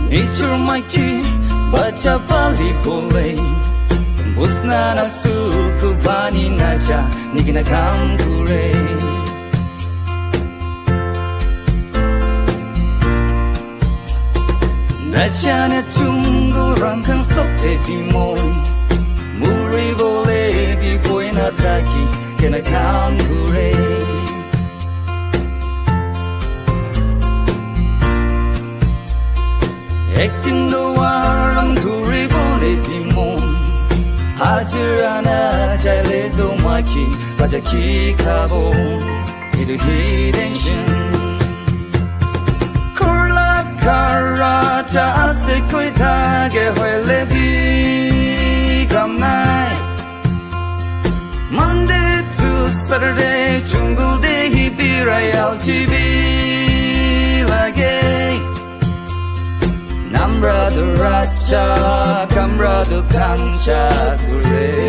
nature my key bacha pali pole busnana suku bani nacha nikina kam kure nacha na tungu rangkang sokte bimoi muri vole bi poina taki kena kam kure acting no aram kure vole bimoi hajirana jale do maki baja ki kabo idu hidenshin kurla karata ase koita ge hwele bi gamnai Monday to Saturday jungle day hi bi royal tv lage Namra do racha kamra do kancha kure